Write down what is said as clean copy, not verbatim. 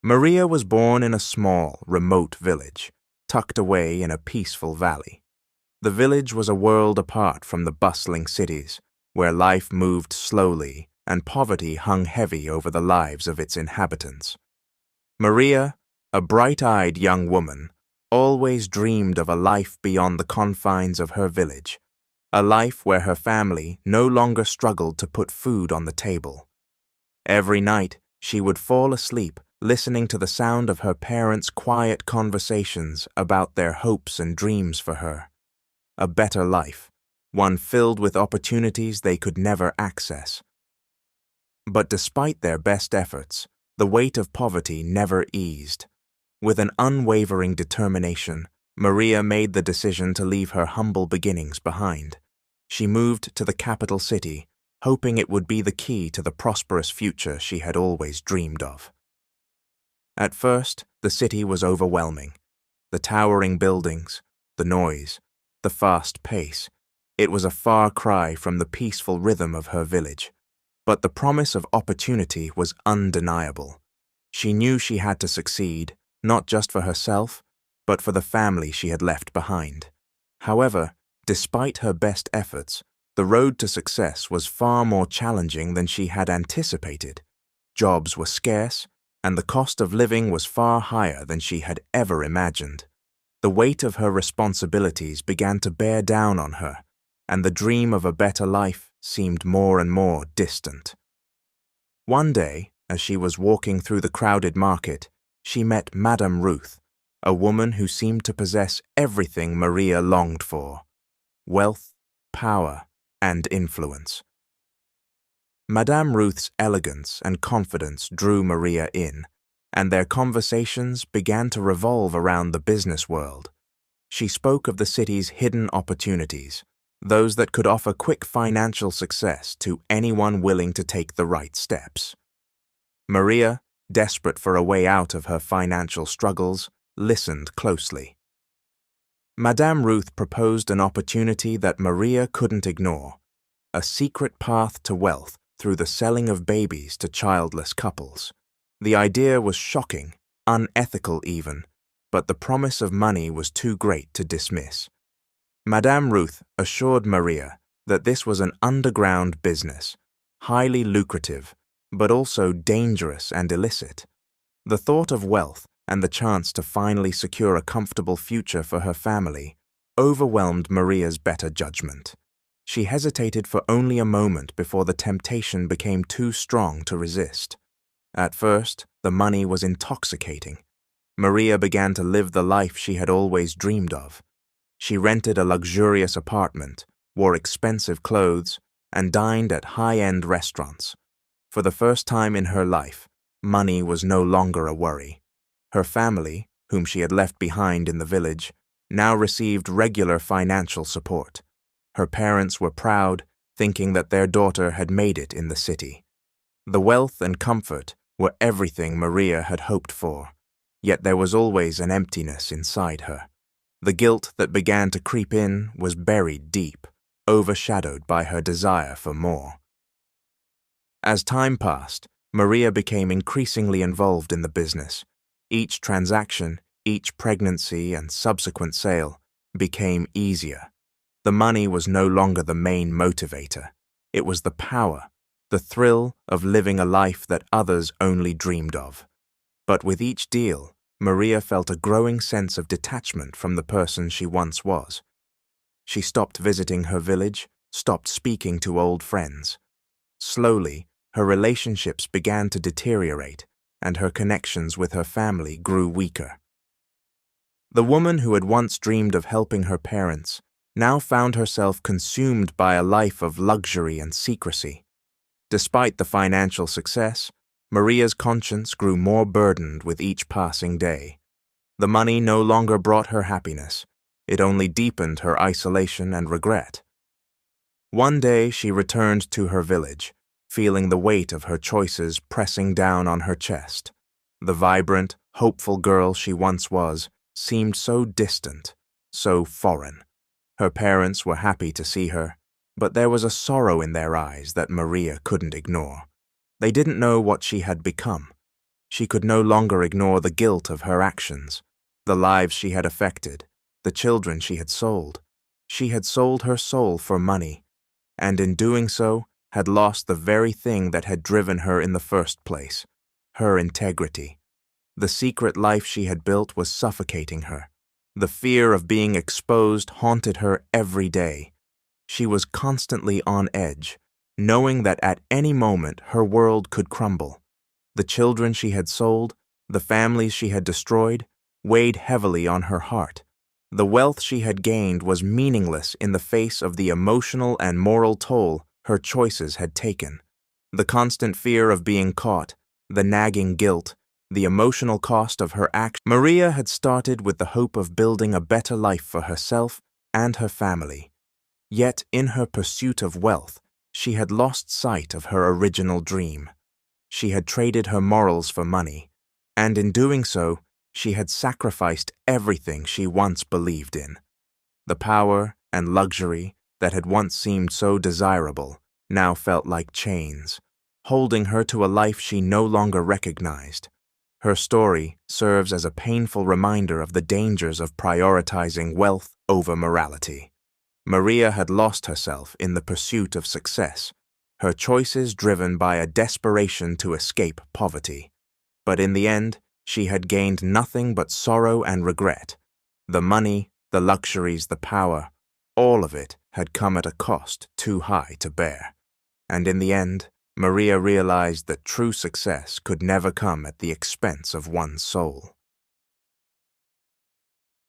Maria was born in a small, remote village, tucked away in a peaceful valley. The village was a world apart from the bustling cities, where life moved slowly and poverty hung heavy over the lives of its inhabitants. Maria, a bright-eyed young woman, always dreamed of a life beyond the confines of her village, a life where her family no longer struggled to put food on the table. Every night, she would fall asleep listening to the sound of her parents' quiet conversations about their hopes and dreams for her. A better life, one filled with opportunities they could never access. But despite their best efforts, the weight of poverty never eased. With an unwavering determination, Maria made the decision to leave her humble beginnings behind. She moved to the capital city, hoping it would be the key to the prosperous future she had always dreamed of. At first, the city was overwhelming. The towering buildings, the noise, the fast pace. It was a far cry from the peaceful rhythm of her village. But the promise of opportunity was undeniable. She knew she had to succeed, not just for herself, but for the family she had left behind. However, despite her best efforts, the road to success was far more challenging than she had anticipated. Jobs were scarce, and the cost of living was far higher than she had ever imagined. The weight of her responsibilities began to bear down on her, and the dream of a better life seemed more and more distant. One day, as she was walking through the crowded market, she met Madame Ruth, a woman who seemed to possess everything Maria longed for: wealth, power, and influence. Madame Ruth's elegance and confidence drew Maria in, and their conversations began to revolve around the business world. She spoke of the city's hidden opportunities, those that could offer quick financial success to anyone willing to take the right steps. Maria, desperate for a way out of her financial struggles, listened closely. Madame Ruth proposed an opportunity that Maria couldn't ignore: a secret path to wealth through the selling of babies to childless couples. The idea was shocking, unethical even, but the promise of money was too great to dismiss. Madame Ruth assured Maria that this was an underground business, highly lucrative, but also dangerous and illicit. The thought of wealth and the chance to finally secure a comfortable future for her family overwhelmed Maria's better judgment. She hesitated for only a moment before the temptation became too strong to resist. At first, the money was intoxicating. Maria began to live the life she had always dreamed of. She rented a luxurious apartment, wore expensive clothes, and dined at high-end restaurants. For the first time in her life, money was no longer a worry. Her family, whom she had left behind in the village, now received regular financial support. Her parents were proud, thinking that their daughter had made it in the city. The wealth and comfort were everything Maria had hoped for, yet there was always an emptiness inside her. The guilt that began to creep in was buried deep, overshadowed by her desire for more. As time passed, Maria became increasingly involved in the business. Each transaction, each pregnancy and subsequent sale became easier. The money was no longer the main motivator. It was the power, the thrill of living a life that others only dreamed of. But with each deal, Maria felt a growing sense of detachment from the person she once was. She stopped visiting her village, stopped speaking to old friends. Slowly, her relationships began to deteriorate, and her connections with her family grew weaker. The woman who had once dreamed of helping her parents now found herself consumed by a life of luxury and secrecy. Despite the financial success, Maria's conscience grew more burdened with each passing day. The money no longer brought her happiness. It only deepened her isolation and regret. One day she returned to her village, feeling the weight of her choices pressing down on her chest. The vibrant, hopeful girl she once was seemed so distant, so foreign. Her parents were happy to see her, but there was a sorrow in their eyes that Maria couldn't ignore. They didn't know what she had become. She could no longer ignore the guilt of her actions, the lives she had affected, the children she had sold. She had sold her soul for money, and in doing so had lost the very thing that had driven her in the first place, her integrity. The secret life she had built was suffocating her. The fear of being exposed haunted her every day. She was constantly on edge, knowing that at any moment her world could crumble. The children she had sold, the families she had destroyed, weighed heavily on her heart. The wealth she had gained was meaningless in the face of the emotional and moral toll her choices had taken. The constant fear of being caught, the nagging guilt, the emotional cost of her action. Maria had started with the hope of building a better life for herself and her family. Yet, in her pursuit of wealth, she had lost sight of her original dream. She had traded her morals for money, and in doing so, she had sacrificed everything she once believed in. The power and luxury that had once seemed so desirable now felt like chains, holding her to a life she no longer recognized. Her story serves as a painful reminder of the dangers of prioritizing wealth over morality. Maria had lost herself in the pursuit of success, her choices driven by a desperation to escape poverty. But in the end, she had gained nothing but sorrow and regret. The money, the luxuries, the power, all of it had come at a cost too high to bear. And in the end, Maria realized that true success could never come at the expense of one's soul.